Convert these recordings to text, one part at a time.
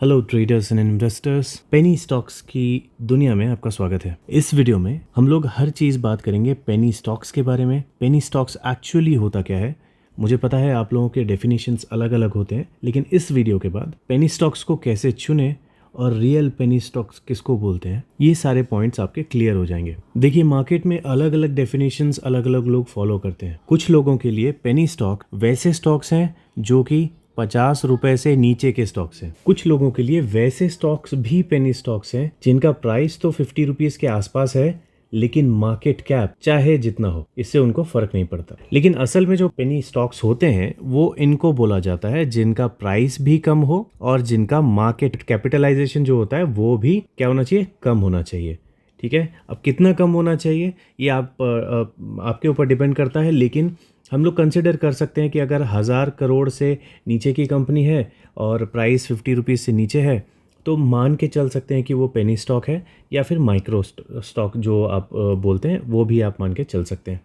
Hello traders and investors, penny stocks की दुनिया में आपका स्वागत है। इस वीडियो में हम लोग हर चीज़ बात करेंगे पेनी स्टॉक्स के बारे में। पेनी स्टॉक्स एक्चुअली होता क्या है, मुझे पता है आप लोगों के डेफिनेशंस अलग अलग होते हैं, लेकिन इस वीडियो के बाद पेनी स्टॉक्स को कैसे चुने और रियल पेनी स्टॉक्स किसको बोलते हैं, ये सारे पॉइंट्स आपके क्लियर हो जाएंगे। देखिए, मार्केट में अलग अलग डेफिनेशंस अलग अलग लोग फॉलो करते हैं। कुछ लोगों के लिए पेनी स्टॉक वैसे स्टॉक्स हैं जो कि 50 रुपए से नीचे के स्टॉक्स हैं। कुछ लोगों के लिए वैसे स्टॉक्स भी पेनी स्टॉक्स हैं जिनका प्राइस तो 50 रुपीज के आसपास है, लेकिन मार्केट कैप चाहे जितना हो इससे उनको फर्क नहीं पड़ता। लेकिन असल में जो पेनी स्टॉक्स होते हैं वो इनको बोला जाता है जिनका प्राइस भी कम हो और जिनका मार्केट कैपिटलाइजेशन जो होता है वो भी क्या होना चाहिए, कम होना चाहिए। ठीक है, अब कितना कम होना चाहिए ये आपके ऊपर डिपेंड करता है, लेकिन हम लोग कंसिडर कर सकते हैं कि अगर 1000 करोड़ से नीचे की कंपनी है और प्राइस 50 रुपीज़ से नीचे है तो मान के चल सकते हैं कि वो पेनी स्टॉक है, या फिर माइक्रो स्टॉक जो आप बोलते हैं वो भी आप मान के चल सकते हैं।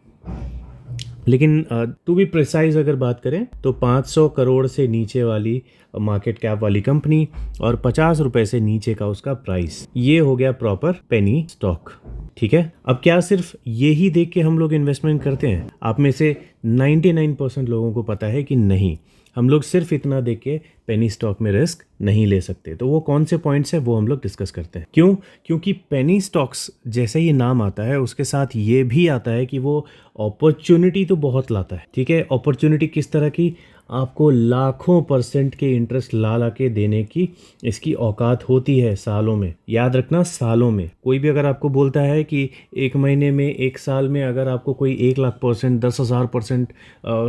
लेकिन टू बी प्रिसाइज अगर बात करें तो 500 करोड़ से नीचे वाली मार्केट कैप वाली कंपनी और 50 रुपए से नीचे का उसका प्राइस, ये हो गया प्रॉपर पेनी स्टॉक। ठीक है, अब क्या सिर्फ ये ही देख के हम लोग इन्वेस्टमेंट करते हैं? आप में से 99% लोगों को पता है कि नहीं, हम लोग सिर्फ इतना देख के पेनी स्टॉक में रिस्क नहीं ले सकते। तो वो कौन से पॉइंट्स है वो हम लोग डिस्कस करते हैं। क्यों? क्योंकि पेनी स्टॉक्स जैसे ही नाम आता है उसके साथ ये भी आता है कि वो अपॉर्चुनिटी तो बहुत लाता है। ठीक है, अपॉर्चुनिटी किस तरह की? आपको लाखों % के इंटरेस्ट ला के देने की इसकी औकात होती है सालों में। याद रखना, सालों में। कोई भी अगर आपको बोलता है कि एक महीने में, एक साल में अगर आपको कोई 1,00,000%, 10,000%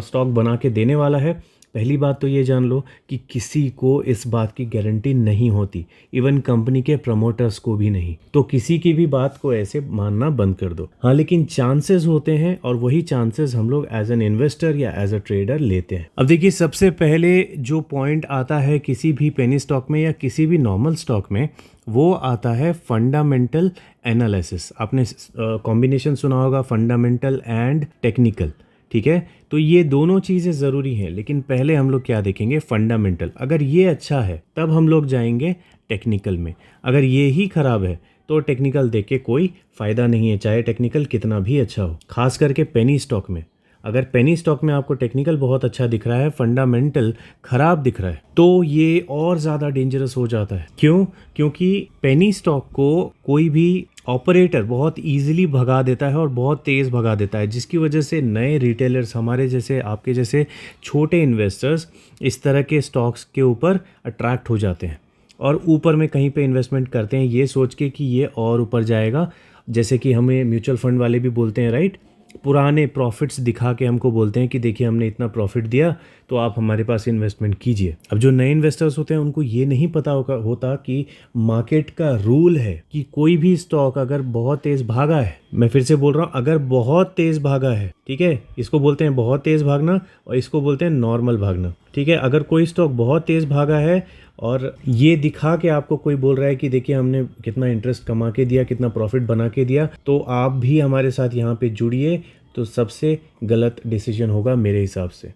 स्टॉक बना के देने वाला है, पहली बात तो ये जान लो कि किसी को इस बात की गारंटी नहीं होती, इवन कंपनी के प्रमोटर्स को भी नहीं। तो किसी की भी बात को ऐसे मानना बंद कर दो। हाँ, लेकिन चांसेस होते हैं और वही चांसेस हम लोग एज एन इन्वेस्टर या एज अ ट्रेडर लेते हैं। अब देखिए, सबसे पहले जो पॉइंट आता है किसी भी पेनी स्टॉक में या किसी भी नॉर्मल स्टॉक में, वो आता है फंडामेंटल एनालिसिस। आपने कॉम्बिनेशन सुना होगा, फंडामेंटल एंड टेक्निकल। ठीक है, तो ये दोनों चीज़ें ज़रूरी हैं, लेकिन पहले हम लोग क्या देखेंगे? फंडामेंटल। अगर ये अच्छा है तब हम लोग जाएंगे टेक्निकल में। अगर ये ही ख़राब है तो टेक्निकल देख के कोई फ़ायदा नहीं है, चाहे टेक्निकल कितना भी अच्छा हो। खास करके पेनी स्टॉक में, अगर पेनी स्टॉक में आपको टेक्निकल बहुत अच्छा दिख रहा है, फंडामेंटल खराब दिख रहा है, तो ये और ज़्यादा डेंजरस हो जाता है। क्यों? क्योंकि पेनी स्टॉक को कोई भी ऑपरेटर बहुत इजीली भगा देता है और बहुत तेज़ भगा देता है, जिसकी वजह से नए रिटेलर्स, हमारे जैसे, आपके जैसे छोटे इन्वेस्टर्स इस तरह के स्टॉक्स के ऊपर अट्रैक्ट हो जाते हैं और ऊपर में कहीं पे इन्वेस्टमेंट करते हैं ये सोच के कि ये और ऊपर जाएगा। जैसे कि हमें म्यूचुअल फंड वाले भी बोलते हैं, राइट? पुराने प्रॉफिट्स दिखा के हमको बोलते हैं कि देखिए हमने इतना प्रॉफिट दिया तो आप हमारे पास इन्वेस्टमेंट कीजिए। अब जो नए इन्वेस्टर्स होते हैं उनको ये नहीं पता होता कि मार्केट का रूल है कि कोई भी स्टॉक अगर बहुत तेज़ भागा है, मैं फिर से बोल रहा हूँ, अगर बहुत तेज़ भागा है, ठीक है, इसको बोलते हैं बहुत तेज़ भागना और इसको बोलते हैं नॉर्मल भागना। ठीक है, अगर कोई स्टॉक बहुत तेज़ भागा है और ये दिखा के आपको कोई बोल रहा है कि देखिए हमने कितना इंटरेस्ट कमा के दिया, कितना प्रॉफिट बना के दिया, तो आप भी हमारे साथ यहाँ पे जुड़िए, तो सबसे गलत डिसीजन होगा मेरे हिसाब से।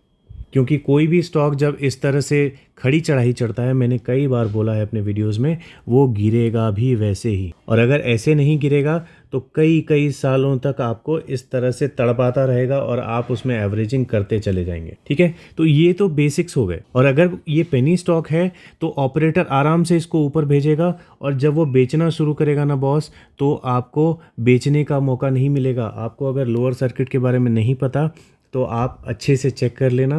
क्योंकि कोई भी स्टॉक जब इस तरह से खड़ी चढ़ाई चढ़ता है, मैंने कई बार बोला है अपने वीडियोस में, वो गिरेगा भी वैसे ही। और अगर ऐसे नहीं गिरेगा तो कई सालों तक आपको इस तरह से तड़पाता रहेगा और आप उसमें एवरेजिंग करते चले जाएंगे। ठीक है, तो ये तो बेसिक्स हो गए। और अगर ये पेनी स्टॉक है तो ऑपरेटर आराम से इसको ऊपर भेजेगा और जब वो बेचना शुरू करेगा ना बॉस, तो आपको बेचने का मौका नहीं मिलेगा। आपको अगर लोअर सर्किट के बारे में नहीं पता तो आप अच्छे से चेक कर लेना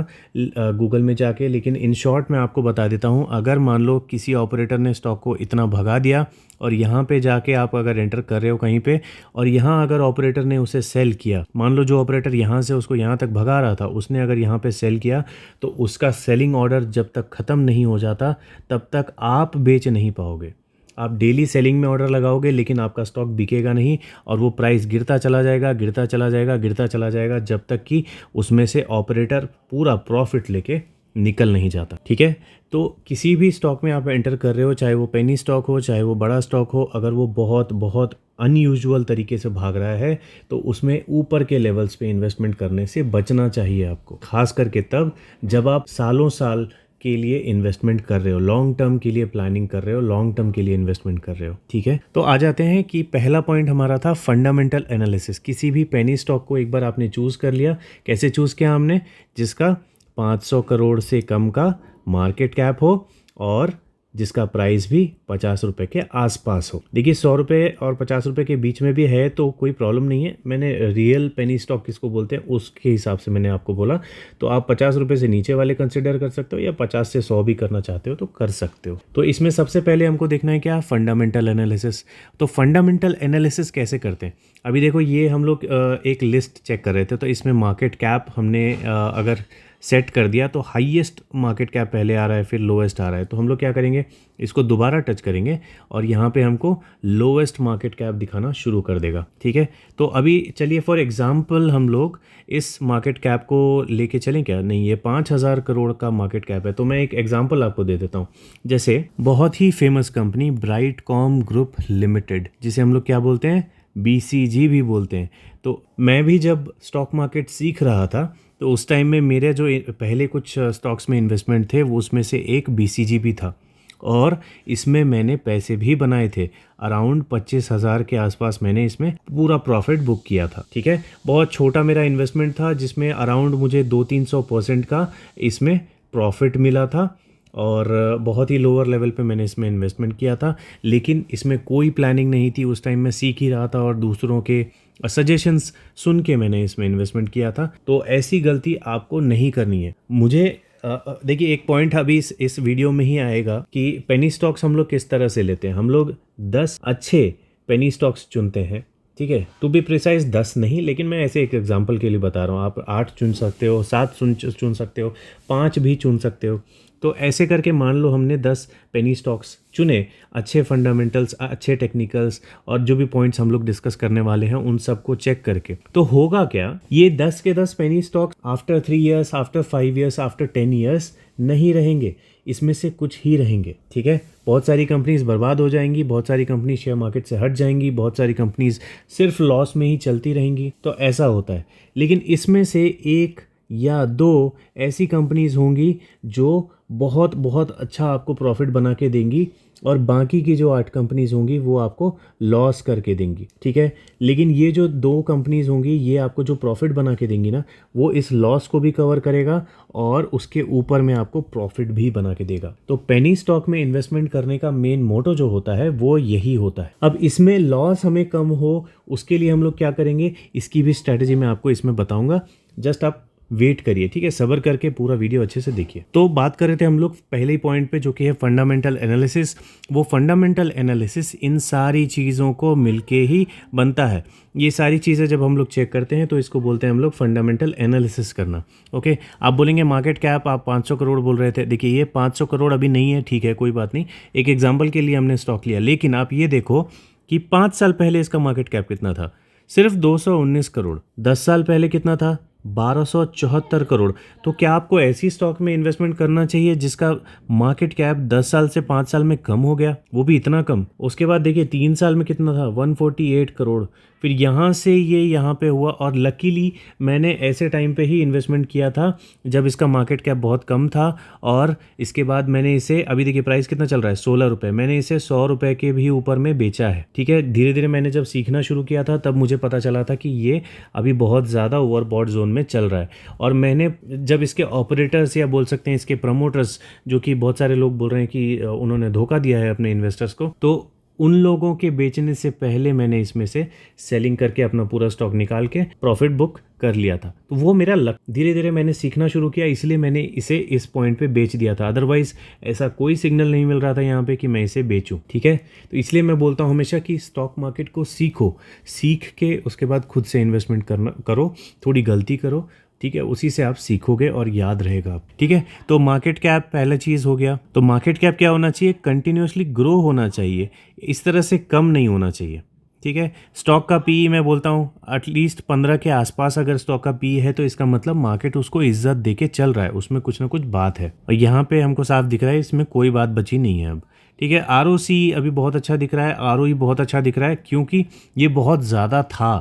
गूगल में जाके। लेकिन इन शॉर्ट मैं आपको बता देता हूँ, अगर मान लो किसी ऑपरेटर ने स्टॉक को इतना भगा दिया और यहाँ पे जाके आप अगर एंटर कर रहे हो कहीं पे, और यहाँ अगर ऑपरेटर ने उसे सेल किया, मान लो जो ऑपरेटर यहाँ से उसको यहाँ तक भगा रहा था उसने अगर यहाँ पे सेल किया, तो उसका सेलिंग ऑर्डर जब तक ख़त्म नहीं हो जाता तब तक आप बेच नहीं पाओगे। आप डेली सेलिंग में ऑर्डर लगाओगे लेकिन आपका स्टॉक बिकेगा नहीं और वो प्राइस गिरता चला जाएगा, गिरता चला जाएगा, गिरता चला जाएगा, जब तक कि उसमें से ऑपरेटर पूरा प्रॉफिट लेके निकल नहीं जाता। ठीक है, तो किसी भी स्टॉक में आप एंटर कर रहे हो, चाहे वो पेनी स्टॉक हो, चाहे वो बड़ा स्टॉक हो, अगर वो बहुत बहुत अनयूजुअल तरीके से भाग रहा है तो उसमें ऊपर के लेवल्स पे इन्वेस्टमेंट करने से बचना चाहिए आपको। खास करके तब जब आप सालों साल के लिए इन्वेस्टमेंट कर रहे हो, लॉन्ग टर्म के लिए प्लानिंग कर रहे हो, लॉन्ग टर्म के लिए इन्वेस्टमेंट कर रहे हो, ठीक है। तो आ जाते हैं कि पहला पॉइंट हमारा था फंडामेंटल एनालिसिस। किसी भी पेनी स्टॉक को एक बार आपने चूज़ कर लिया, कैसे चूज़ किया हमने, जिसका 500 करोड़ से कम का मार्केट कैप हो और जिसका प्राइस भी 50 रुपये के आसपास हो। देखिए 100 रुपये और 50 रुपये के बीच में भी है तो कोई प्रॉब्लम नहीं है। मैंने रियल पेनी स्टॉक किसको बोलते हैं उसके हिसाब से मैंने आपको बोला। तो आप 50 रुपये से नीचे वाले कंसिडर कर सकते हो या 50 से 100 भी करना चाहते हो तो कर सकते हो। तो इसमें सबसे पहले हमको देखना है क्या, फंडामेंटल एनालिसिस। तो फंडामेंटल एनालिसिस कैसे करते हैं, अभी देखो ये हम लोग एक लिस्ट चेक कर रहे थे, तो इसमें मार्केट कैप हमने अगर सेट कर दिया तो हाईएस्ट मार्केट कैप पहले आ रहा है, फिर लोएस्ट आ रहा है। तो हम लोग क्या करेंगे, इसको दोबारा टच करेंगे और यहाँ पे हमको लोएस्ट मार्केट कैप दिखाना शुरू कर देगा, ठीक है। तो अभी चलिए फॉर एग्जांपल हम लोग इस मार्केट कैप को लेके चलें क्या, नहीं ये 5000 करोड़ का मार्केट कैप है। तो मैं एक एग्जांपल आपको दे देता हूँ। जैसे बहुत ही famous company Brightcom group limited, जिसे हम लोग क्या बोलते हैं, BCG भी बोलते हैं। तो मैं भी जब स्टॉक मार्केट सीख रहा था तो उस टाइम में मेरे जो पहले कुछ स्टॉक्स में इन्वेस्टमेंट थे वो उसमें से एक BCG भी था और इसमें मैंने पैसे भी बनाए थे। अराउंड 25,000 के आसपास मैंने इसमें पूरा प्रॉफिट बुक किया था, ठीक है। बहुत छोटा मेरा इन्वेस्टमेंट था जिसमें अराउंड मुझे 200-300% का इसमें प्रॉफिट मिला था और बहुत ही लोअर लेवल पे मैंने इसमें इन्वेस्टमेंट किया था। लेकिन इसमें कोई प्लानिंग नहीं थी, उस टाइम मैं सीख ही रहा था और दूसरों के सजेशंस सुन के मैंने इसमें इन्वेस्टमेंट किया था। तो ऐसी गलती आपको नहीं करनी है। मुझे देखिए एक पॉइंट अभी इस वीडियो में ही आएगा कि पेनी स्टॉक्स हम लोग किस तरह से लेते हैं। हम लोग 10 अच्छे पेनी स्टॉक्स चुनते हैं, ठीक है। टू बी प्रिसाइज 10 नहीं, लेकिन मैं ऐसे एक एग्जांपल के लिए बता रहा हूँ। आप 8 चुन सकते हो, 7 चुन सकते हो, 5 भी चुन सकते हो। तो ऐसे करके मान लो हमने 10 पेनी स्टॉक्स चुने, अच्छे फंडामेंटल्स, अच्छे टेक्निकल्स और जो भी पॉइंट्स हम लोग डिस्कस करने वाले हैं उन सबको चेक करके। तो होगा क्या, ये 10 के 10 penny stocks after 3 years, after 5 years, after 10 years नहीं रहेंगे, इसमें से कुछ ही रहेंगे, ठीक है। बहुत सारी कंपनीज बर्बाद हो जाएंगी, बहुत सारी कंपनी शेयर मार्केट से हट जाएंगी, बहुत सारी कंपनीज सिर्फ लॉस में ही चलती रहेंगी। तो ऐसा होता है। लेकिन इसमें से 1 या 2 ऐसी कंपनीज होंगी जो बहुत बहुत अच्छा आपको प्रॉफिट बना के देंगी और बाकी की जो 8 कंपनीज होंगी वो आपको लॉस करके देंगी, ठीक है। लेकिन ये जो 2 कंपनीज होंगी ये आपको जो प्रॉफिट बना के देंगी ना, वो इस लॉस को भी कवर करेगा और उसके ऊपर में आपको प्रॉफिट भी बना के देगा। तो पेनी स्टॉक में इन्वेस्टमेंट करने का मेन मोटो जो होता है वो यही होता है। अब इसमें लॉस हमें कम हो उसके लिए हम लोग क्या करेंगे, इसकी भी स्ट्रैटेजी मैं आपको इसमें बताऊंगा। जस्ट आप वेट करिए, ठीक है, सब्र करके पूरा वीडियो अच्छे से देखिए। तो बात कर रहे थे हम लोग पहले ही पॉइंट पे जो कि है फंडामेंटल एनालिसिस। वो फंडामेंटल एनालिसिस इन सारी चीज़ों को मिलके ही बनता है। ये सारी चीज़ें जब हम लोग चेक करते हैं तो इसको बोलते हैं हम लोग फंडामेंटल एनालिसिस करना, ओके। आप बोलेंगे मार्केट कैप आप 500 करोड़ बोल रहे थे, देखिए ये 500 करोड़ अभी नहीं है, ठीक है, कोई बात नहीं, एक एग्जाम्पल के लिए हमने स्टॉक लिया। लेकिन आप ये देखो कि 5 साल पहले इसका मार्केट कैप कितना था, सिर्फ 219 करोड़। 10 साल पहले कितना था, 1274 करोड़। तो क्या आपको ऐसी स्टॉक में इन्वेस्टमेंट करना चाहिए जिसका मार्केट कैप 10 साल से 5 साल में कम हो गया, वो भी इतना कम। उसके बाद देखिए 3 साल में कितना था, 148 करोड़। फिर यहाँ से ये यहाँ पे हुआ और लकीली मैंने ऐसे टाइम पे ही इन्वेस्टमेंट किया था जब इसका मार्केट कैप बहुत कम था। और इसके बाद मैंने इसे, अभी देखिए प्राइस कितना चल रहा है, 16 रुपये, मैंने इसे 100 रुपये के भी ऊपर में बेचा है, ठीक है। धीरे धीरे मैंने जब सीखना शुरू किया था तब मुझे पता चला था कि ये अभी बहुत ज़्यादा ओवरबॉट जोन में चल रहा है। और मैंने जब इसके ऑपरेटर्स या बोल सकते हैं इसके प्रमोटर्स, जो कि बहुत सारे लोग बोल रहे हैं कि उन्होंने धोखा दिया है अपने इन्वेस्टर्स को, तो उन लोगों के बेचने से पहले मैंने इसमें से सेलिंग करके अपना पूरा स्टॉक निकाल के प्रॉफिट बुक कर लिया था। तो वो मेरा लक, धीरे धीरे मैंने सीखना शुरू किया, इसलिए मैंने इसे इस पॉइंट पे बेच दिया था। अदरवाइज ऐसा कोई सिग्नल नहीं मिल रहा था यहाँ पे कि मैं इसे बेचूं, ठीक है। तो इसलिए मैं बोलता हूँ हमेशा कि स्टॉक मार्केट को सीखो, सीख के उसके बाद खुद से इन्वेस्टमेंट करो, थोड़ी गलती करो, ठीक है, उसी से आप सीखोगे और याद रहेगा, ठीक है। तो मार्केट कैप पहला चीज़ हो गया। तो मार्केट कैप क्या होना चाहिए, कंटिन्यूसली ग्रो होना चाहिए, इस तरह से कम नहीं होना चाहिए, ठीक है। स्टॉक का पी मैं बोलता हूँ एटलीस्ट 15 के आसपास अगर स्टॉक का पी है तो इसका मतलब मार्केट उसको इज्जत दे के चल रहा है, उसमें कुछ ना कुछ बात है। और यहाँ पे हमको साफ दिख रहा है इसमें कोई बात बची नहीं है अब, ठीक है। ROC अभी बहुत अच्छा दिख रहा है, ROE बहुत अच्छा दिख रहा है क्योंकि ये बहुत ज़्यादा था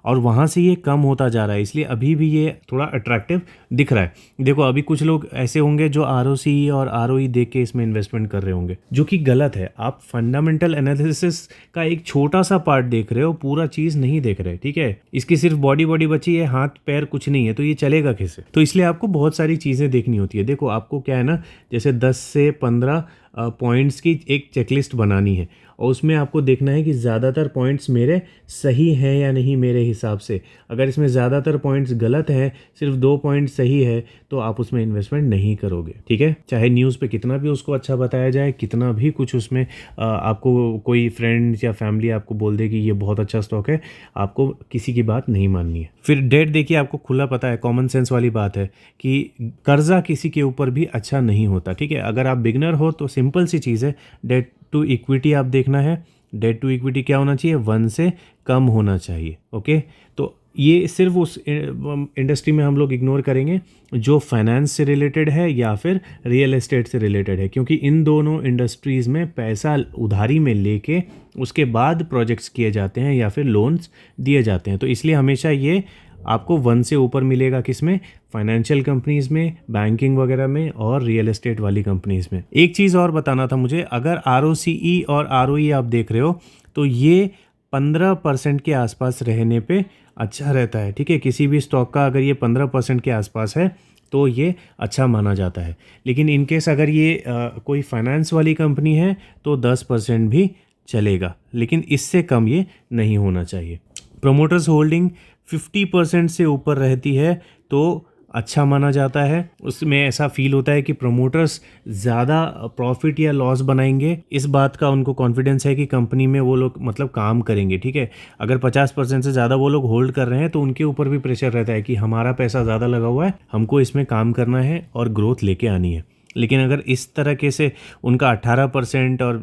और वहाँ से ये कम होता जा रहा है, इसलिए अभी भी ये थोड़ा अट्रैक्टिव दिख रहा है। देखो अभी कुछ लोग ऐसे होंगे जो ROCE और ROE देख के इसमें इन्वेस्टमेंट कर रहे होंगे, जो कि गलत है। आप फंडामेंटल एनालिसिस का एक छोटा सा पार्ट देख रहे हो, पूरा चीज़ नहीं देख रहे, ठीक है। इसकी सिर्फ बॉडी बची है, हाथ पैर कुछ नहीं है, तो ये चलेगा कैसे? तो इसलिए आपको बहुत सारी चीज़ें देखनी होती है। देखो आपको क्या है ना, जैसे 10 से 15 पॉइंट्स की एक चेकलिस्ट बनानी है और उसमें आपको देखना है कि ज़्यादातर पॉइंट्स मेरे सही हैं या नहीं मेरे हिसाब से। अगर इसमें ज़्यादातर पॉइंट्स गलत हैं, सिर्फ 2 पॉइंट सही है, तो आप उसमें इन्वेस्टमेंट नहीं करोगे, ठीक है। चाहे न्यूज़ पे कितना भी उसको अच्छा बताया जाए, कितना भी कुछ उसमें आपको कोई फ्रेंड्स या फैमिली आपको बोल दे कि ये बहुत अच्छा स्टॉक है, आपको किसी की बात नहीं माननी है। फिर डेट देखिए, आपको खुला पता है, कॉमन सेंस वाली बात है कि कर्जा किसी के ऊपर भी अच्छा नहीं होता, ठीक है। अगर आप बिगनर हो तो सिंपल सी चीज़ है, डेट टू इक्विटी आप देखना है। डेट टू इक्विटी क्या होना चाहिए? 1 से कम होना चाहिए, ओके। तो ये सिर्फ उस इंडस्ट्री में हम लोग इग्नोर करेंगे जो फाइनेंस से रिलेटेड है या फिर रियल एस्टेट से रिलेटेड है, क्योंकि इन दोनों इंडस्ट्रीज़ में पैसा उधारी में लेके उसके बाद प्रोजेक्ट्स किए जाते हैं या फिर लोन्स दिए जाते हैं। तो इसलिए हमेशा ये आपको 1 से ऊपर मिलेगा, किस में? फाइनेंशियल कंपनीज़ में, बैंकिंग वगैरह में और रियल एस्टेट वाली कंपनीज़ में। एक चीज़ और बताना था मुझे, अगर ROCE और ROE आप देख रहे हो तो ये 15% के आसपास रहने पे अच्छा रहता है, ठीक है। किसी भी स्टॉक का अगर ये 15% के आसपास है तो ये अच्छा माना जाता है। लेकिन इनकेस अगर ये कोई फाइनेंस वाली कंपनी है तो 10% भी चलेगा, लेकिन इससे कम ये नहीं होना चाहिए। प्रमोटर्स होल्डिंग 50% से ऊपर रहती है तो अच्छा माना जाता है। उसमें ऐसा फील होता है कि प्रमोटर्स ज़्यादा प्रॉफिट या लॉस बनाएंगे, इस बात का उनको कॉन्फिडेंस है कि कंपनी में वो लोग मतलब काम करेंगे, ठीक है। अगर 50% से ज़्यादा वो लोग होल्ड कर रहे हैं तो उनके ऊपर भी प्रेशर रहता है कि हमारा पैसा ज़्यादा लगा हुआ है, हमको इसमें काम करना है और ग्रोथ लेके आनी है। लेकिन अगर इस तरीके से उनका 18% और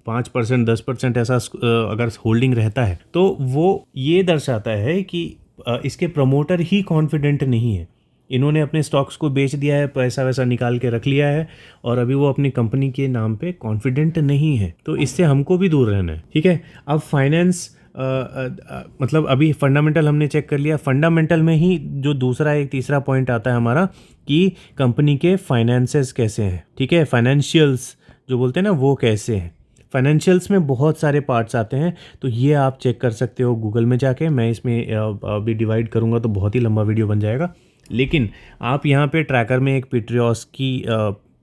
5%, 10% ऐसा अगर होल्डिंग रहता है तो वो ये दर्शाता है कि इसके प्रमोटर ही कॉन्फिडेंट नहीं है। इन्होंने अपने स्टॉक्स को बेच दिया है, पैसा वैसा निकाल के रख लिया है और अभी वो अपनी कंपनी के नाम पे कॉन्फिडेंट नहीं है। तो इससे हमको भी दूर रहना है, ठीक है। अब फाइनेंस मतलब अभी फंडामेंटल हमने चेक कर लिया। फंडामेंटल में ही जो दूसरा एक तीसरा पॉइंट आता है हमारा कि कंपनी के फाइनेंसेस कैसे हैं, ठीक है। फाइनेंशियल्स जो बोलते हैं ना, वो कैसे हैं। फाइनेंशियल्स में बहुत सारे पार्ट्स आते हैं, तो ये आप चेक कर सकते हो गूगल में जाके। मैं इसमें अभी डिवाइड करूँगा तो बहुत ही लंबा वीडियो बन जाएगा, लेकिन आप यहाँ पे ट्रैकर में एक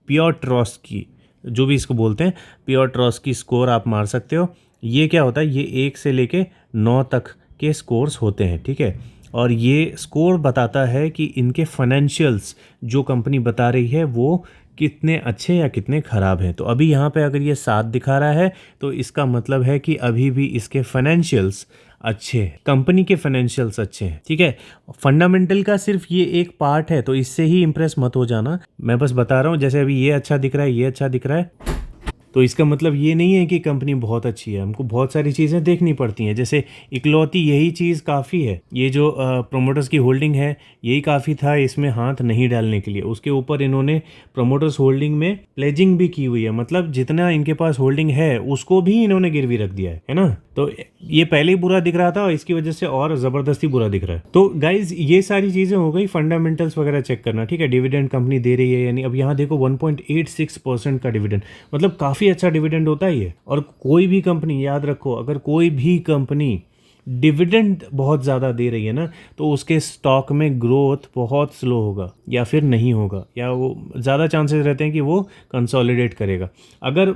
पियोट्रॉस्की जो भी इसको बोलते हैं, पियोट्रॉस्की स्कोर आप मार सकते हो। ये क्या होता है? ये 1 से लेके 9 तक के स्कोर्स होते हैं, ठीक है। और ये स्कोर बताता है कि इनके फाइनेंशियल्स जो कंपनी बता रही है वो कितने अच्छे या कितने ख़राब हैं। तो अभी यहाँ पे अगर ये 7 दिखा रहा है तो इसका मतलब है कि अभी भी इसके फाइनेंशियल्स अच्छे हैं, कंपनी के फाइनेंशियल्स अच्छे हैं, ठीक है। फंडामेंटल का सिर्फ ये एक पार्ट है, तो इससे ही इम्प्रेस मत हो जाना। मैं बस बता रहा हूँ, जैसे अभी ये अच्छा दिख रहा है, ये अच्छा दिख रहा है, तो इसका मतलब ये नहीं है कि कंपनी बहुत अच्छी है। हमको बहुत सारी चीज़ें देखनी पड़ती हैं, जैसे इकलौती यही चीज़ काफ़ी है। ये जो प्रोमोटर्स की होल्डिंग है यही काफ़ी था इसमें हाथ नहीं डालने के लिए। उसके ऊपर इन्होंने प्रोमोटर्स होल्डिंग में प्लेजिंग भी की हुई है, मतलब जितना इनके पास होल्डिंग है उसको भी इन्होंने गिरवी रख दिया है ना। तो ये पहले ही बुरा दिख रहा था और इसकी वजह से और ज़बरदस्ती बुरा दिख रहा है। तो गाइज ये सारी चीज़ें हो गई, फंडामेंटल्स वगैरह चेक करना, ठीक है। डिविडेंड कंपनी दे रही है यानी, अब यहाँ देखो 1.86% का डिविडेंड, मतलब काफ़ी अच्छा डिविडेंड होता है ये। और कोई भी कंपनी, याद रखो, अगर कोई भी कंपनी डिविडेंड बहुत ज़्यादा दे रही है ना तो उसके स्टॉक में ग्रोथ बहुत स्लो होगा या फिर नहीं होगा, या वो ज़्यादा चांसेस रहते हैं कि वो कंसोलिडेट करेगा। अगर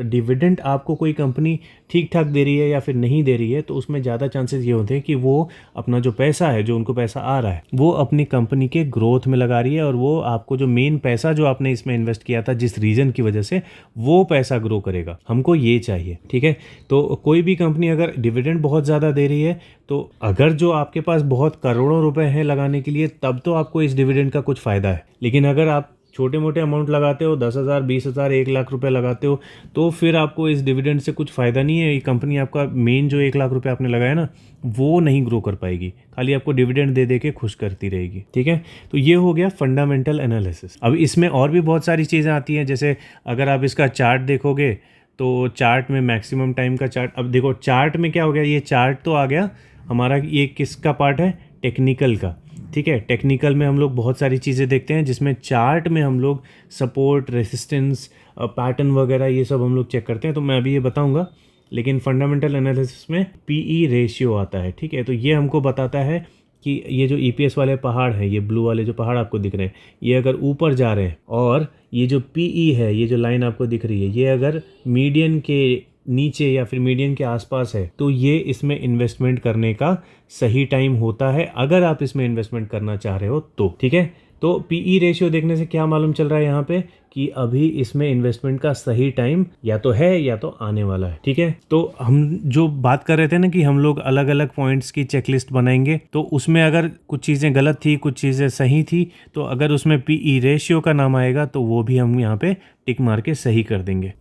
डिविडेंड आपको कोई कंपनी ठीक ठाक दे रही है या फिर नहीं दे रही है तो उसमें ज़्यादा चांसेस ये होते हैं कि वो अपना जो पैसा है, जो उनको पैसा आ रहा है, वो अपनी कंपनी के ग्रोथ में लगा रही है और वो आपको जो मेन पैसा जो आपने इसमें इन्वेस्ट किया था जिस रीज़न की वजह से, वो पैसा ग्रो करेगा। हमको ये चाहिए, ठीक है। तो कोई भी कंपनी अगर डिविडेंड बहुत ज़्यादा दे रही है तो अगर जो आपके पास बहुत करोड़ों रुपए हैं लगाने के लिए, तब तो आपको इस डिविडेंड का कुछ फ़ायदा है। लेकिन अगर आप छोटे मोटे अमाउंट लगाते हो, 10,000, 20,000, 1 लाख रुपए लगाते हो, तो फिर आपको इस डिविडेंड से कुछ फ़ायदा नहीं है। ये कंपनी आपका मेन जो 1 लाख रुपए आपने लगाया ना, वो नहीं ग्रो कर पाएगी, खाली आपको डिविडेंड दे दे के खुश करती रहेगी, ठीक है। तो ये हो गया फंडामेंटल एनालिसिस। अब इसमें और भी बहुत सारी चीज़ें आती हैं, जैसे अगर आप इसका चार्ट देखोगे तो चार्ट में मैक्सिमम टाइम का चार्ट, अब देखो चार्ट में क्या हो गया, ये चार्ट तो आ गया हमारा ये किसका पार्ट है, टेक्निकल का। ठीक है, टेक्निकल में हम लोग बहुत सारी चीज़ें देखते हैं, जिसमें चार्ट में हम लोग सपोर्ट, रेसिस्टेंस, पैटर्न वगैरह ये सब हम लोग चेक करते हैं, तो मैं अभी ये बताऊंगा। लेकिन फंडामेंटल एनालिसिस में पीई रेशियो आता है। ठीक है, तो ये हमको बताता है कि ये जो ईपीएस वाले पहाड़ हैं, ये ब्लू वाले जो पहाड़ आपको दिख रहे हैं, ये अगर ऊपर जा रहे हैं और ये जो पीई है, ये जो लाइन आपको दिख रही है, ये अगर मीडियन के नीचे या फिर मीडियन के आसपास है, तो ये इसमें इन्वेस्टमेंट करने का सही टाइम होता है, अगर आप इसमें इन्वेस्टमेंट करना चाह रहे हो तो। ठीक है, तो पीई रेशियो देखने से क्या मालूम चल रहा है यहाँ पे कि अभी इसमें इन्वेस्टमेंट का सही टाइम या तो है या तो आने वाला है। ठीक है, तो हम जो बात कर रहे थे ना कि हम लोग अलग अलग पॉइंट्स की चेकलिस्ट बनाएंगे, तो उसमें अगर कुछ चीज़ें गलत थी, कुछ चीज़ें सही थी, तो अगर उसमें पीई रेशियो का नाम आएगा तो वो भी हम यहाँ पे टिक मार के सही कर देंगे।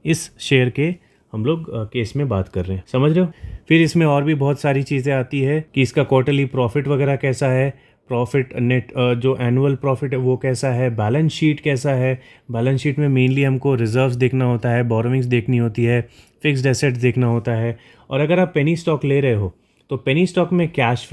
इस शेयर के हम लोग केस में बात कर रहे हैं, समझ रहे हो। फिर इसमें और भी बहुत सारी चीज़ें आती है कि इसका क्वार्टरली प्रॉफिट वगैरह कैसा है, प्रॉफिट नेट जो एनुअल प्रॉफिट है वो कैसा है, बैलेंस शीट कैसा है। बैलेंस शीट में मेनली हमको रिजर्व्स देखना होता है, बोरोविंग्स देखनी होती है, फिक्स्ड एसेट्स देखना होता है। और अगर आप पेनी स्टॉक ले रहे हो तो पेनी स्टॉक में कैश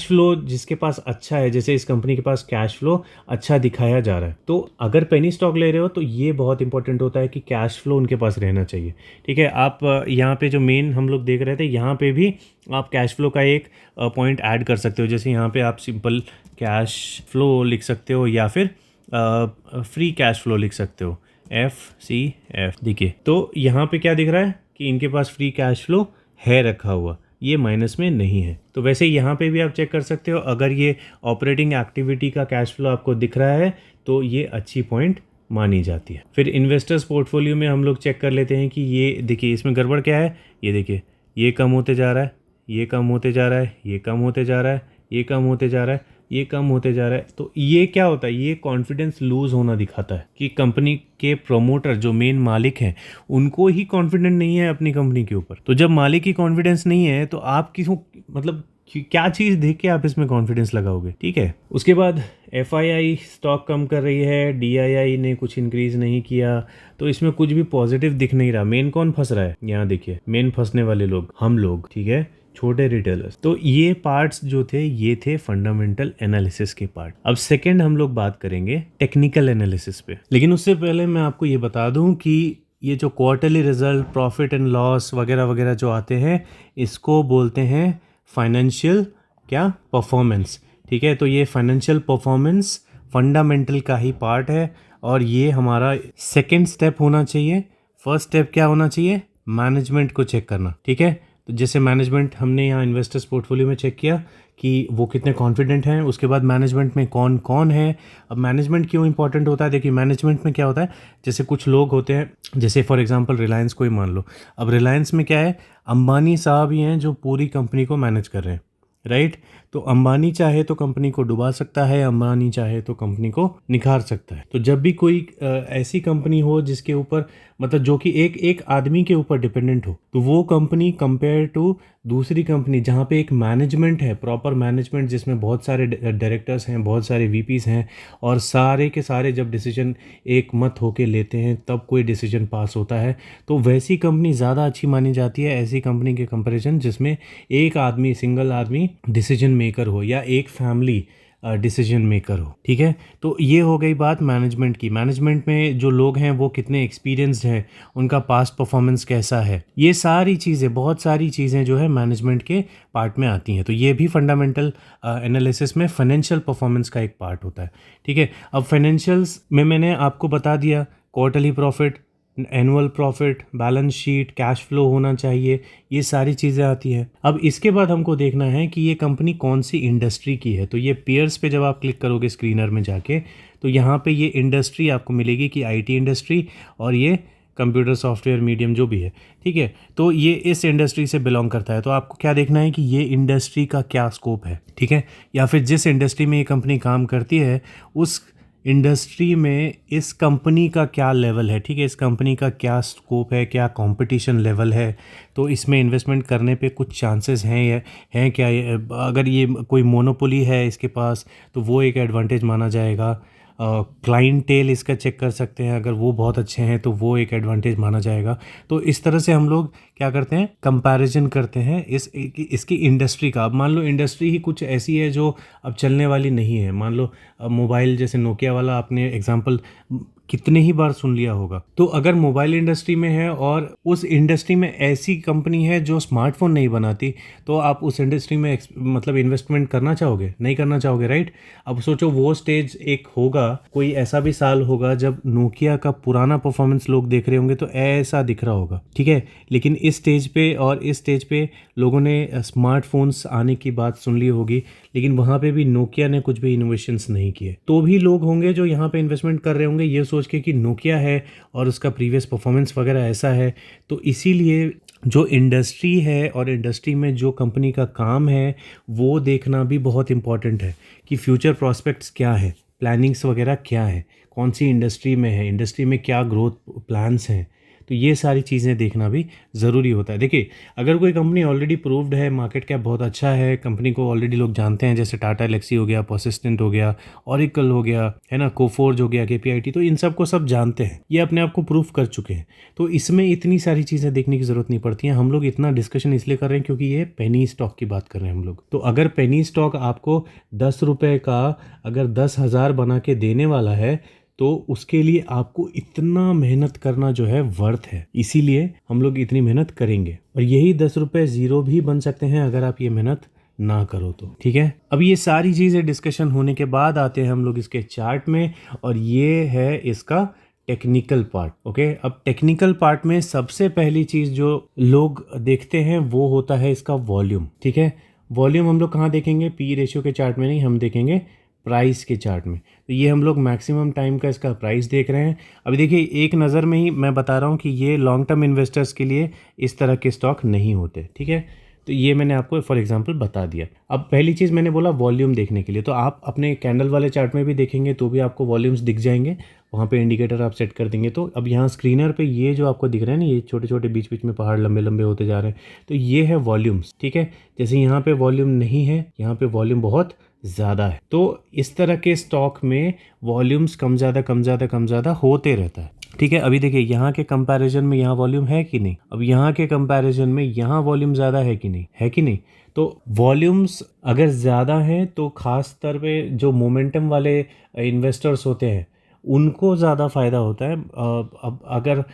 फ्लो जिसके पास अच्छा है, जैसे इस कंपनी के पास कैश फ्लो अच्छा दिखाया जा रहा है, तो अगर पेनी स्टॉक ले रहे हो तो ये बहुत इंपॉर्टेंट होता है कि कैश फ्लो उनके पास रहना चाहिए। ठीक है, आप यहाँ पे जो मेन हम लोग देख रहे थे, यहाँ पे भी आप कैश फ्लो का एक पॉइंट ऐड कर सकते हो। जैसे यहाँ पे आप सिंपल कैश फ्लो लिख सकते हो या फिर फ्री कैश फ्लो लिख सकते हो, FCF। देखिए, तो यहाँ पे क्या दिख रहा है कि इनके पास फ्री कैश फ्लो है रखा हुआ, ये माइनस में नहीं है। तो वैसे यहाँ पे भी आप चेक कर सकते हो, अगर ये ऑपरेटिंग एक्टिविटी का कैश फ्लो आपको दिख रहा है तो ये अच्छी पॉइंट मानी जाती है। फिर इन्वेस्टर्स पोर्टफोलियो में हम लोग चेक कर लेते हैं कि ये देखिए इसमें गड़बड़ क्या है। ये देखिए, ये कम होते जा रहा है, ये कम होते जा रहा है, ये कम होते जा रहा है, ये कम होते जा रहा है, ये कम होते जा रहा है। तो ये क्या होता है, ये कॉन्फिडेंस लूज होना दिखाता है कि कंपनी के प्रमोटर जो मेन मालिक हैं उनको ही कॉन्फिडेंट नहीं है अपनी कंपनी के ऊपर। तो जब मालिक की कॉन्फिडेंस नहीं है तो आप किसको, मतलब क्या चीज़ देख के आप इसमें कॉन्फिडेंस लगाओगे। ठीक है, उसके बाद FII स्टॉक कम कर रही है, DII ने कुछ इंक्रीज नहीं किया, तो इसमें कुछ भी पॉजिटिव दिख नहीं रहा। मेन कौन फंस रहा है, यहाँ देखिए, मेन फंसने वाले लोग हम लोग। ठीक है, छोटे रिटेलर्स। तो ये पार्ट्स जो थे ये थे फंडामेंटल एनालिसिस के पार्ट। अब सेकंड हम लोग बात करेंगे टेक्निकल एनालिसिस पे। लेकिन उससे पहले मैं आपको ये बता दूं कि ये जो quarterly result, profit and loss वगैरह वगैरह जो आते हैं, इसको बोलते हैं फाइनेंशियल परफॉर्मेंस। ठीक है, तो ये फाइनेंशियल परफॉर्मेंस फंडामेंटल का ही पार्ट है और ये हमारा सेकेंड स्टेप होना चाहिए। फर्स्ट स्टेप क्या होना चाहिए, मैनेजमेंट को चेक करना। ठीक है, तो जैसे मैनेजमेंट हमने यहाँ इन्वेस्टर्स पोर्टफोलियो में चेक किया कि वो कितने कॉन्फिडेंट हैं, उसके बाद मैनेजमेंट में कौन कौन है। अब मैनेजमेंट क्यों इंपॉर्टेंट होता है, देखिए मैनेजमेंट में क्या होता है, जैसे कुछ लोग होते हैं, जैसे फॉर एग्जांपल रिलायंस को ही मान लो। अब रिलायंस में क्या है, अंबानी साहब ही हैं जो पूरी कंपनी को मैनेज कर रहे हैं, राइट। तो अंबानी चाहे तो कंपनी को डुबा सकता है, अंबानी चाहे तो कंपनी को निखार सकता है। तो जब भी कोई ऐसी कंपनी हो जिसके ऊपर, मतलब जो कि एक आदमी के ऊपर डिपेंडेंट हो, तो वो कंपनी कंपेयर टू दूसरी कंपनी जहाँ पे एक मैनेजमेंट है, प्रॉपर मैनेजमेंट, जिसमें बहुत सारे डायरेक्टर्स हैं, बहुत सारे VPs हैं, और सारे के सारे जब डिसीजन एक मत होके लेते हैं तब कोई डिसीजन पास होता है, तो वैसी कंपनी ज़्यादा अच्छी मानी जाती है ऐसी कंपनी के कंपैरिजन जिसमें एक आदमी, सिंगल आदमी डिसीजन मेकर हो या एक फैमिली डिसीजन मेकर हो। ठीक है, तो ये हो गई बात मैनेजमेंट की। मैनेजमेंट में जो लोग हैं वो कितने एक्सपीरियंस्ड हैं, उनका पास्ट परफॉर्मेंस कैसा है, ये सारी चीज़ें, बहुत सारी चीज़ें जो है मैनेजमेंट के पार्ट में आती हैं। तो ये भी फंडामेंटल एनालिसिस में फाइनेंशियल परफॉर्मेंस का एक पार्ट होता है। ठीक है, अब फाइनेंशियल्स में मैंने आपको बता दिया, quarterly profit, annual profit, balance sheet, cash flow होना चाहिए, ये सारी चीज़ें आती हैं। अब इसके बाद हमको देखना है कि ये कंपनी कौन सी इंडस्ट्री की है। तो ये पेयर्स पे जब आप क्लिक करोगे स्क्रीनर में जाके, तो यहाँ पे ये इंडस्ट्री आपको मिलेगी कि IT इंडस्ट्री और ये कंप्यूटर सॉफ्टवेयर मीडियम जो भी है। ठीक है, तो ये इस इंडस्ट्री से बिलोंग करता है। तो आपको क्या देखना है कि ये इंडस्ट्री का क्या स्कोप है। ठीक है, या फिर जिस इंडस्ट्री में ये कंपनी काम करती है उस इंडस्ट्री में इस कंपनी का क्या लेवल है। ठीक है, इस कंपनी का क्या स्कोप है, क्या कंपटीशन लेवल है, तो इसमें इन्वेस्टमेंट करने पे कुछ चांसेस हैं या हैं क्या। अगर ये कोई मोनोपोली है इसके पास तो वो एक एडवांटेज माना जाएगा। क्लाइंटेल इसका चेक कर सकते हैं, अगर वो बहुत अच्छे हैं तो वो एक एडवांटेज माना जाएगा। तो इस तरह से हम लोग क्या करते हैं, कंपैरिजन करते हैं इसकी इंडस्ट्री का। अब मान लो इंडस्ट्री ही कुछ ऐसी है जो अब चलने वाली नहीं है। मान लो मोबाइल, जैसे नोकिया वाला आपने एग्जांपल कितने ही बार सुन लिया होगा। तो अगर मोबाइल इंडस्ट्री में है और उस इंडस्ट्री में ऐसी कंपनी है जो स्मार्टफोन नहीं बनाती, तो आप उस इंडस्ट्री में मतलब इन्वेस्टमेंट करना चाहोगे? नहीं करना चाहोगे, राइट? अब सोचो वो स्टेज एक होगा, कोई ऐसा भी साल होगा जब नोकिया का पुराना परफॉर्मेंस लोग देख रहे होंगे तो ऐसा दिख रहा होगा, ठीक है। लेकिन इस स्टेज पे और इस स्टेज पे लोगों ने स्मार्टफोन्स आने की बात सुन ली होगी, लेकिन वहाँ पे भी नोकिया ने कुछ भी इनोवेशंस नहीं किए। तो भी लोग होंगे जो यहाँ पे इन्वेस्टमेंट कर रहे होंगे ये सोच के कि नोकिया है और उसका प्रीवियस परफॉर्मेंस वगैरह ऐसा है। तो इसीलिए जो इंडस्ट्री है और इंडस्ट्री में जो कंपनी का काम है वो देखना भी बहुत इंपॉर्टेंट है कि फ्यूचर प्रॉस्पेक्ट्स क्या है, प्लानिंग्स वगैरह क्या है, कौन सी इंडस्ट्री में है, इंडस्ट्री में क्या ग्रोथ प्लान्स हैं। तो ये सारी चीज़ें देखना भी ज़रूरी होता है। देखिए, अगर कोई कंपनी ऑलरेडी प्रूव्ड है, मार्केट कैप बहुत अच्छा है, कंपनी को ऑलरेडी लोग जानते हैं, जैसे टाटा एलेक्सी हो गया, पर्सिस्टेंट हो गया, ऑरिकल हो गया, है ना, कोफोर्ज हो गया, केपीआईटी, तो इन सब को सब जानते हैं, ये अपने आप को प्रूव कर चुके हैं। तो इसमें इतनी सारी चीज़ें देखने की ज़रूरत नहीं पड़ती हैं। हम लोग इतना डिस्कशन इसलिए कर रहे हैं क्योंकि ये पेनी स्टॉक की बात कर रहे हैं हम लोग। तो अगर पेनी स्टॉक आपको 10 रुपये का अगर 10,000 बना के देने वाला है तो उसके लिए आपको इतना मेहनत करना जो है वर्थ है। इसीलिए हम लोग इतनी मेहनत करेंगे और यही 10 रुपये ज़ीरो भी बन सकते हैं अगर आप ये मेहनत ना करो तो, ठीक है। अब ये सारी चीज़ें डिस्कशन होने के बाद आते हैं हम लोग इसके चार्ट में, और ये है इसका टेक्निकल पार्ट। ओके, अब टेक्निकल पार्ट में सबसे पहली चीज़ जो लोग देखते हैं वो होता है इसका वॉल्यूम, ठीक है। वॉल्यूम हम लोग कहाँ देखेंगे? पी रेशियो के चार्ट में नहीं, हम देखेंगे प्राइस के चार्ट में। तो ये हम लोग मैक्सिमम टाइम का इसका प्राइस देख रहे हैं। अभी देखिए, एक नज़र में ही मैं बता रहा हूँ कि ये लॉन्ग टर्म इन्वेस्टर्स के लिए इस तरह के स्टॉक नहीं होते, ठीक है। तो ये मैंने आपको फॉर एग्जांपल बता दिया। अब पहली चीज़ मैंने बोला वॉल्यूम देखने के लिए, तो आप अपने कैंडल वाले चार्ट में भी देखेंगे तो भी आपको वॉल्यूम्स दिख जाएंगे, वहाँ पे इंडिकेटर आप सेट कर देंगे। तो अब यहाँ स्क्रीनर पे ये जो आपको दिख रहे हैं ना, ये छोटे छोटे बीच बीच में पहाड़ लंबे लंबे होते जा रहे हैं, तो ये है वॉल्यूम्स, ठीक है। जैसे यहाँ पे वॉल्यूम नहीं है, यहाँ पे वॉल्यूम बहुत ज़्यादा है। तो इस तरह के स्टॉक में वॉल्यूम्स कम ज़्यादा होते रहता है, ठीक है। अभी देखिए, यहाँ के कंपैरिजन में यहाँ वॉल्यूम है कि नहीं, अब यहाँ के कंपैरिजन में यहाँ वॉल्यूम ज़्यादा है कि नहीं, है कि नहीं। तो वॉल्यूम्स अगर ज़्यादा हैं तो ख़ास तौर पे जो मोमेंटम वाले इन्वेस्टर्स होते हैं उनको ज़्यादा फ़ायदा होता है। अब अगर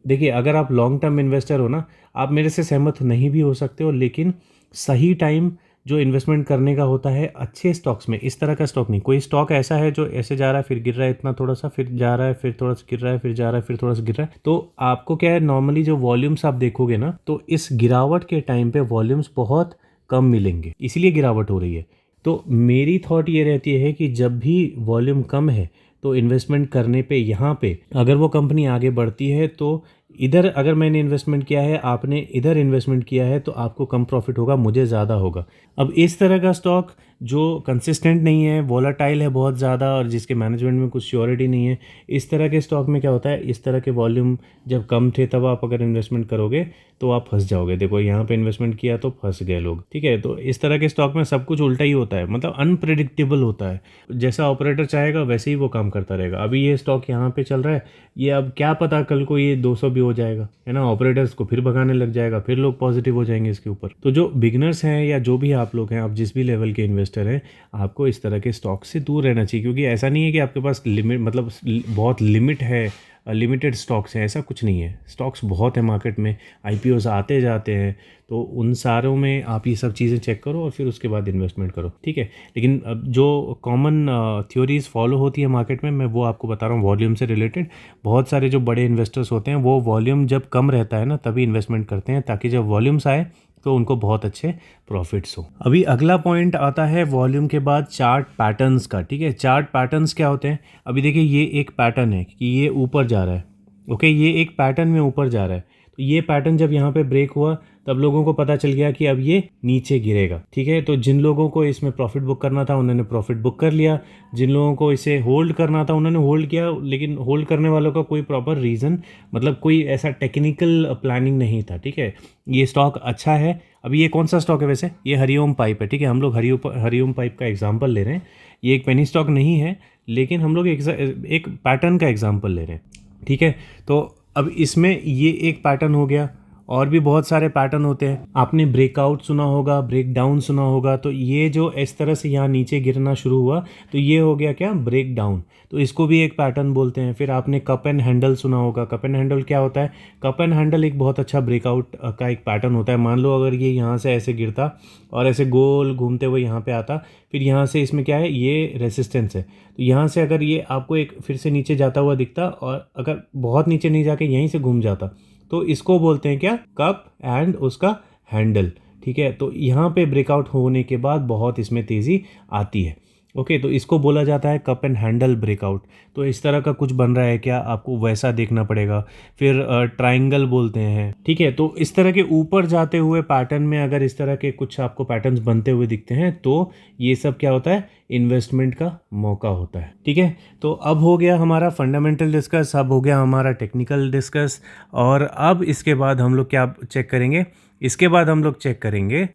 देखिए, अगर आप लॉन्ग टर्म इन्वेस्टर हो ना, आप मेरे से सहमत नहीं भी हो सकते हो, लेकिन सही टाइम जो इन्वेस्टमेंट करने का होता है अच्छे स्टॉक्स में, इस तरह का स्टॉक नहीं। कोई स्टॉक ऐसा है जो ऐसे जा रहा है फिर गिर रहा है, इतना थोड़ा सा फिर जा रहा है, फिर थोड़ा सा गिर रहा है, फिर जा रहा है, फिर थोड़ा सा गिर रहा है। तो आपको क्या है, नॉर्मली जो वॉल्यूम्स आप देखोगे ना, तो इस गिरावट के टाइम पे वॉल्यूम्स बहुत कम मिलेंगे, इसीलिए गिरावट हो रही है। तो मेरी थॉट ये रहती है कि जब भी वॉल्यूम कम है तो इन्वेस्टमेंट करने पे, यहाँ पे अगर वो कंपनी आगे बढ़ती है तो इधर अगर मैंने इन्वेस्टमेंट किया है, आपने इधर इन्वेस्टमेंट किया है, तो आपको कम प्रॉफिट होगा, मुझे ज़्यादा होगा। अब इस तरह का स्टॉक जो कंसिस्टेंट नहीं है, वोलाटाइल है बहुत ज़्यादा, और जिसके मैनेजमेंट में कुछ श्योरिटी नहीं है, इस तरह के स्टॉक में क्या होता है, इस तरह के वॉल्यूम जब कम थे तब आप अगर इन्वेस्टमेंट करोगे तो आप फंस जाओगे। देखो, यहाँ पे इन्वेस्टमेंट किया तो फंस गए लोग, ठीक है। तो इस तरह के स्टॉक में सब कुछ उल्टा ही होता है, मतलब अनप्रेडिक्टेबल होता है। जैसा ऑपरेटर चाहेगा वैसे ही वो काम करता रहेगा। अभी ये स्टॉक यहाँ पे चल रहा है, ये अब क्या पता कल को ये 200 भी हो जाएगा, है ना, ऑपरेटर्स को फिर भगाने लग जाएगा, फिर लोग पॉजिटिव हो जाएंगे इसके ऊपर। तो जो बिगनर्स हैं या जो भी आप लोग हैं, आप जिस भी लेवल के इन्वेस्टर हैं, आपको इस तरह के स्टॉक से दूर रहना चाहिए, क्योंकि ऐसा नहीं है कि आपके पास लिमिट, मतलब बहुत लिमिट है, लिमिटेड स्टॉक्स हैं, ऐसा कुछ नहीं है। स्टॉक्स बहुत है मार्केट में, आईपीओज आते जाते हैं, तो उन सारों में आप ये सब चीज़ें चेक करो और फिर उसके बाद इन्वेस्टमेंट करो, ठीक है। लेकिन अब जो कॉमन थ्योरीज फॉलो होती है मार्केट में, मैं वो आपको बता रहा हूँ वॉल्यूम से रिलेटेड। बहुत सारे जो बड़े इन्वेस्टर्स होते हैं वो वॉल्यूम जब कम रहता है ना तभी इन्वेस्टमेंट करते हैं, ताकि जब वॉल्यूम्स आए तो उनको बहुत अच्छे प्रॉफिट्स हो। अभी अगला पॉइंट आता है वॉल्यूम के बाद चार्ट पैटर्न्स का, ठीक है। चार्ट पैटर्न्स क्या होते हैं? अभी देखिए, ये एक पैटर्न है कि ये ऊपर जा रहा है, ओके, ये एक पैटर्न में ऊपर जा रहा है। तो ये पैटर्न जब यहाँ पे ब्रेक हुआ तब लोगों को पता चल गया कि अब ये नीचे गिरेगा, ठीक है। तो जिन लोगों को इसमें प्रॉफिट बुक करना था उन्होंने प्रॉफिट बुक कर लिया, जिन लोगों को इसे होल्ड करना था उन्होंने होल्ड किया, लेकिन होल्ड करने वालों का कोई प्रॉपर रीज़न, मतलब कोई ऐसा टेक्निकल प्लानिंग नहीं था, ठीक है। ये स्टॉक अच्छा है। अभी ये कौन सा स्टॉक है वैसे? ये हरिओम पाइप है, ठीक है। हम लोग हरिओम पाइप का एग्जाम्पल ले रहे हैं। ये एक पेनी स्टॉक नहीं है, लेकिन हम लोग एक पैटर्न का एग्जांपल ले रहे हैं, ठीक है। तो अब इसमें ये एक पैटर्न हो गया, और भी बहुत सारे पैटर्न होते हैं। आपने ब्रेकआउट सुना होगा, ब्रेक डाउन सुना होगा। तो ये जो इस तरह से यहाँ नीचे गिरना शुरू हुआ, तो ये हो गया क्या, ब्रेक डाउन। तो इसको भी एक पैटर्न बोलते हैं। फिर आपने कप एंड हैंडल सुना होगा। कप एंड हैंडल क्या होता है? कप एंड हैंडल एक बहुत अच्छा ब्रेकआउट का एक पैटर्न होता है। मान लो अगर ये यहाँ से ऐसे गिरता और ऐसे गोल घूमते हुए यहाँ पे आता, फिर यहाँ से इसमें क्या है, ये रेसिस्टेंस है। तो यहाँ से अगर ये आपको एक फिर से नीचे जाता हुआ दिखता, और अगर बहुत नीचे नहीं जाके यहीं से घूम जाता, तो इसको बोलते हैं क्या, कप एंड उसका हैंडल, ठीक है। तो यहाँ पे ब्रेकआउट होने के बाद बहुत इसमें तेज़ी आती है। ओके, तो इसको बोला जाता है कप एंड हैंडल ब्रेकआउट। तो इस तरह का कुछ बन रहा है क्या, आपको वैसा देखना पड़ेगा। फिर ट्रायंगल बोलते हैं, ठीक है। तो इस तरह के ऊपर जाते हुए पैटर्न में अगर इस तरह के कुछ आपको पैटर्न्स बनते हुए दिखते हैं, तो ये सब क्या होता है, इन्वेस्टमेंट का मौका होता है, ठीक है। तो अब हो गया हमारा फंडामेंटल डिस्कस, अब हो गया हमारा टेक्निकल डिस्कस, और अब इसके बाद हम लोग क्या चेक करेंगे, इसके बाद हम लोग चेक करेंगे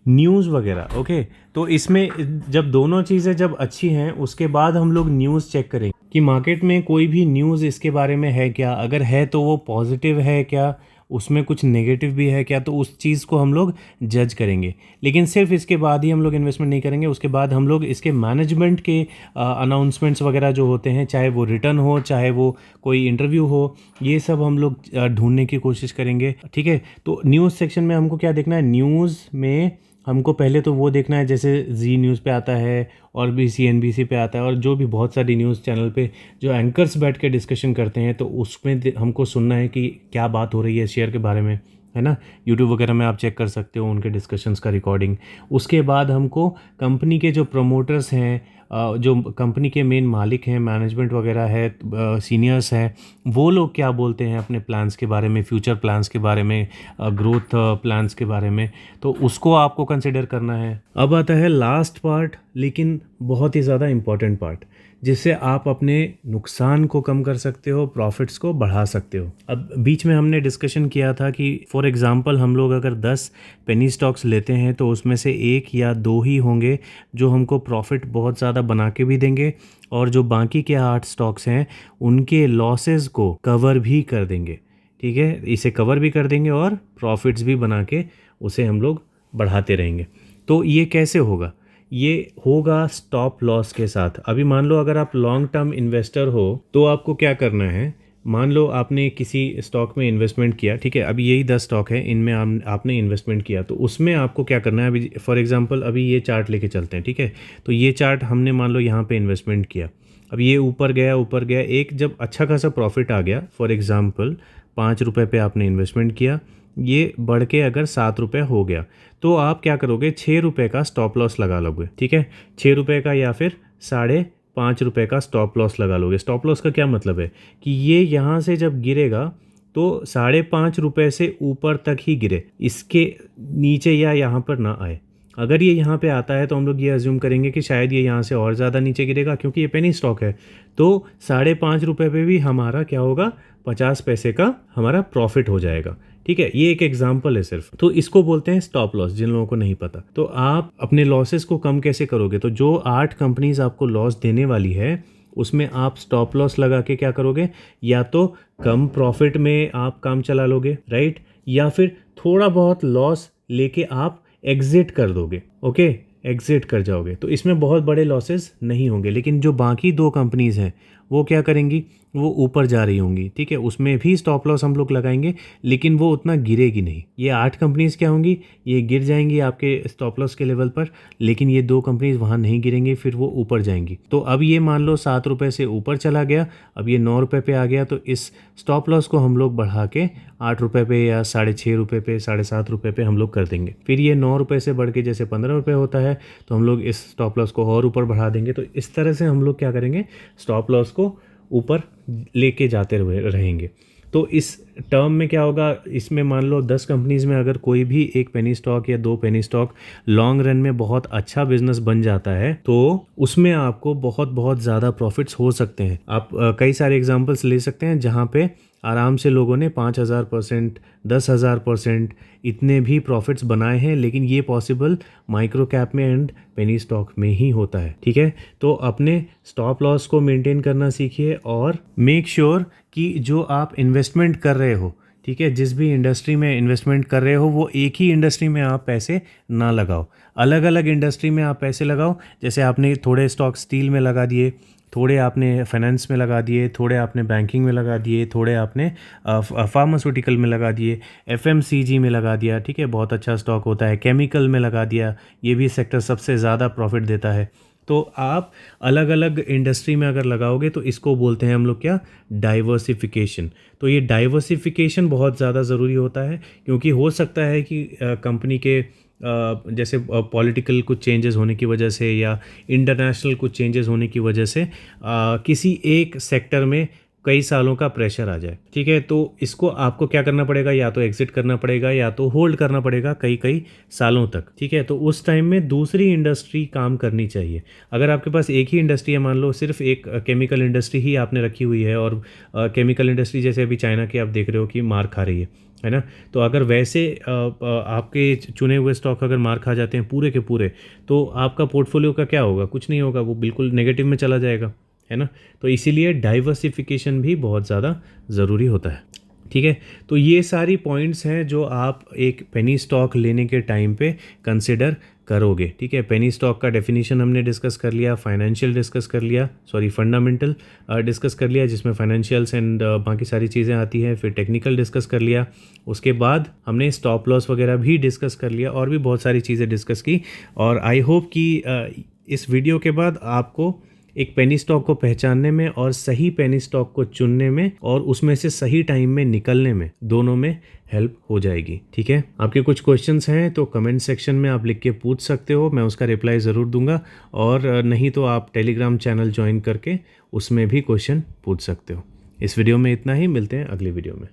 न्यूज़ वगैरह। ओके, तो इसमें जब दोनों चीज़ें जब अच्छी हैं, उसके बाद हम लोग न्यूज़ चेक करेंगे कि मार्केट में कोई भी न्यूज़ इसके बारे में है क्या, अगर है तो वो पॉजिटिव है क्या, उसमें कुछ नेगेटिव भी है क्या, तो उस चीज़ को हम लोग जज करेंगे। लेकिन सिर्फ इसके बाद ही हम लोग इन्वेस्टमेंट नहीं करेंगे, उसके बाद हम लोग इसके मैनेजमेंट के अनाउंसमेंट्स वगैरह जो होते हैं, चाहे वो रिटर्न हो, चाहे वो कोई इंटरव्यू हो, ये सब हम लोग ढूंढने की कोशिश करेंगे, ठीक है। तो न्यूज़ सेक्शन में हमको क्या देखना है, न्यूज़ में हमको पहले तो वो देखना है जैसे जी न्यूज़ पे आता है, और भी CNBC पे आता है, और जो भी बहुत सारी न्यूज़ चैनल पे जो एंकर्स बैठ के डिस्कशन करते हैं, तो उसमें हमको सुनना है कि क्या बात हो रही है शेयर के बारे में, है ना। यूट्यूब वगैरह में आप चेक कर सकते हो उनके डिस्कशंस का रिकॉर्डिंग। उसके बाद हमको कंपनी के जो प्रमोटर्स हैं, जो कंपनी के मेन मालिक हैं, मैनेजमेंट वगैरह है, सीनियर्स हैं, वो लोग क्या बोलते हैं अपने प्लान्स के बारे में, फ्यूचर प्लान्स के बारे में, ग्रोथ प्लान्स के बारे में, तो उसको आपको कंसिडर करना है। अब आता है लास्ट पार्ट, लेकिन बहुत ही ज़्यादा इम्पॉर्टेंट पार्ट, जिससे आप अपने नुकसान को कम कर सकते हो, प्रॉफिट्स को बढ़ा सकते हो। अब बीच में हमने डिस्कशन किया था कि फॉर एग्जांपल हम लोग अगर 10 पेनी स्टॉक्स लेते हैं, तो उसमें से 1 या 2 ही होंगे जो हमको प्रॉफिट बहुत ज़्यादा बना के भी देंगे, और जो बाकी के 8 स्टॉक्स हैं उनके लॉसेस को कवर भी कर देंगे, ठीक है। इसे कवर भी कर देंगे और प्रॉफिट्स भी बना के उसे हम लोग बढ़ाते रहेंगे। तो ये कैसे होगा? ये होगा स्टॉप लॉस के साथ। अभी मान लो अगर आप लॉन्ग टर्म इन्वेस्टर हो, तो आपको क्या करना है, मान लो आपने किसी स्टॉक में इन्वेस्टमेंट किया, ठीक है। अभी यही 10 स्टॉक है, इनमें आपने इन्वेस्टमेंट किया, तो उसमें आपको क्या करना है, अभी फॉर एग्जांपल अभी ये चार्ट लेके चलते हैं, ठीक है। तो ये चार्ट हमने मान लो यहाँ पे इन्वेस्टमेंट किया, अब ये ऊपर गया, एक जब अच्छा खासा प्रॉफिट आ गया, फॉर एग्जांपल 5 रुपये पे आपने इन्वेस्टमेंट किया, ये बढ़ के अगर 7 रुपये हो गया, तो आप क्या करोगे, 6 रुपये का स्टॉप लॉस लगा लोगे, ठीक है। 6 रुपये का या फिर 5.5 रुपये का स्टॉप लॉस लगा लोगे। स्टॉप लॉस का क्या मतलब है कि ये यहाँ से जब गिरेगा, तो 5.5 रुपये से ऊपर तक ही गिरे, इसके नीचे या यहाँ पर ना आए। अगर ये यहाँ पे आता है, तो हम लोग ये अज्यूम करेंगे कि शायद ये यहाँ से और ज़्यादा नीचे गिरेगा, क्योंकि ये पेनी स्टॉक है। तो 5.5 रुपये पे भी हमारा क्या होगा, 50 पैसे का हमारा प्रॉफिट हो जाएगा, ठीक है। ये एक एग्जाम्पल है सिर्फ। तो इसको बोलते हैं स्टॉप लॉस, जिन लोगों को नहीं पता। तो आप अपने लॉसेस को कम कैसे करोगे, तो जो 8 कंपनीज आपको लॉस देने वाली है, उसमें आप स्टॉप लॉस लगा के क्या करोगे, या तो कम प्रॉफिट में आप काम चला लोगे, राइट, या फिर थोड़ा बहुत लॉस लेके आप एग्जिट कर दोगे, ओके, एग्जिट कर जाओगे। तो इसमें बहुत बड़े लॉसेस नहीं होंगे। लेकिन जो बाकी 2 कंपनीज़ हैं, वो क्या करेंगी, वो ऊपर जा रही होंगी, ठीक है। उसमें भी स्टॉप लॉस हम लोग लगाएंगे, लेकिन वो उतना गिरेगी नहीं। ये 8 कंपनीज़ क्या होंगी, ये गिर जाएंगी आपके स्टॉप लॉस के लेवल पर, लेकिन ये 2 कंपनीज़ वहाँ नहीं गिरेंगी, फिर वो ऊपर जाएंगी। तो अब ये मान लो 7 रुपये से ऊपर चला गया, अब ये 9 रुपये पे आ गया, तो इस स्टॉप लॉस को हम लोग बढ़ा के 8 रुपये पे या 6.5 रुपये पे, 7.5 रुपये पे हम लोग कर देंगे। फिर ये 9 रुपये से बढ़ के जैसे 15 रुपये होता है, तो हम लोग इस स्टॉप लॉस को और ऊपर बढ़ा देंगे। तो इस तरह से हम लोग क्या करेंगे, स्टॉप लॉस को ऊपर लेके जाते रहेंगे। तो इस टर्म में क्या होगा, इसमें मान लो 10 कंपनीज़ में अगर कोई भी एक पेनी स्टॉक या 2 पेनी स्टॉक लॉन्ग रन में बहुत अच्छा बिजनेस बन जाता है, तो उसमें आपको बहुत बहुत ज़्यादा प्रॉफिट्स हो सकते हैं। आप कई सारे एग्जांपल्स ले सकते हैं जहाँ पे आराम से लोगों ने 5,000%, 10,000% इतने भी प्रॉफिट्स बनाए हैं, लेकिन ये पॉसिबल माइक्रो कैप में एंड पेनी स्टॉक में ही होता है। ठीक है, तो अपने स्टॉप लॉस को मेंटेन करना सीखिए और मेक श्योर कि जो आप इन्वेस्टमेंट कर रहे हो, ठीक है, जिस भी इंडस्ट्री में इन्वेस्टमेंट कर रहे हो वो एक ही इंडस्ट्री में आप पैसे ना लगाओ, अलग अलग इंडस्ट्री में आप पैसे लगाओ। जैसे आपने थोड़े स्टॉक स्टील में लगा दिए, थोड़े आपने फाइनेंस में लगा दिए, थोड़े आपने बैंकिंग में लगा दिए, थोड़े आपने फार्मास्यूटिकल में लगा दिए, एफएमसीजी में लगा दिया, ठीक है, बहुत अच्छा स्टॉक होता है, केमिकल में लगा दिया, ये भी सेक्टर सबसे ज़्यादा प्रॉफिट देता है। तो आप अलग अलग इंडस्ट्री में अगर लगाओगे तो इसको बोलते हैं हम लोग क्या, डाइवर्सिफिकेशन। तो ये डाइवर्सिफिकेशन बहुत ज़्यादा ज़रूरी होता है, क्योंकि हो सकता है कि कंपनी के जैसे पॉलिटिकल कुछ चेंजेस होने की वजह से या इंटरनेशनल कुछ चेंजेस होने की वजह से किसी एक सेक्टर में कई सालों का प्रेशर आ जाए। ठीक है, तो इसको आपको क्या करना पड़ेगा, या तो एग्जिट करना पड़ेगा या तो होल्ड करना पड़ेगा कई कई सालों तक। ठीक है, तो उस टाइम में दूसरी इंडस्ट्री काम करनी चाहिए। अगर आपके पास एक ही इंडस्ट्री है, मान लो सिर्फ एक केमिकल इंडस्ट्री ही आपने रखी हुई है, और केमिकल इंडस्ट्री जैसे अभी चाइना की आप देख रहे हो कि मार खा रही है ना, तो अगर वैसे आपके चुने हुए स्टॉक अगर मार खा जाते हैं पूरे के पूरे, तो आपका पोर्टफोलियो का क्या होगा, कुछ नहीं होगा, वो बिल्कुल नेगेटिव में चला जाएगा, है ना। तो इसीलिए डाइवर्सिफिकेशन भी बहुत ज़्यादा ज़रूरी होता है। ठीक है, तो ये सारी पॉइंट्स हैं जो आप एक पेनी स्टॉक लेने के टाइम पे कंसिडर करोगे। ठीक है, पेनी स्टॉक का डेफिनेशन हमने डिस्कस कर लिया, फाइनेंशियल डिस्कस कर लिया, फंडामेंटल डिस्कस कर लिया, जिसमें फाइनेंशियल्स एंड बाकी सारी चीज़ें आती हैं, फिर टेक्निकल डिस्कस कर लिया, उसके बाद हमने स्टॉप लॉस वगैरह भी डिस्कस कर लिया, और भी बहुत सारी चीज़ें डिस्कस की। और आई होप कि इस वीडियो के बाद आपको एक पेनी स्टॉक को पहचानने में और सही पेनी स्टॉक को चुनने में और उसमें से सही टाइम में निकलने में, दोनों में हेल्प हो जाएगी। ठीक है, आपके कुछ क्वेश्चंस हैं तो कमेंट सेक्शन में आप लिख के पूछ सकते हो, मैं उसका रिप्लाई ज़रूर दूंगा, और नहीं तो आप टेलीग्राम चैनल ज्वाइन करके उसमें भी क्वेश्चन पूछ सकते हो। इस वीडियो में इतना ही, मिलते हैं अगली वीडियो में।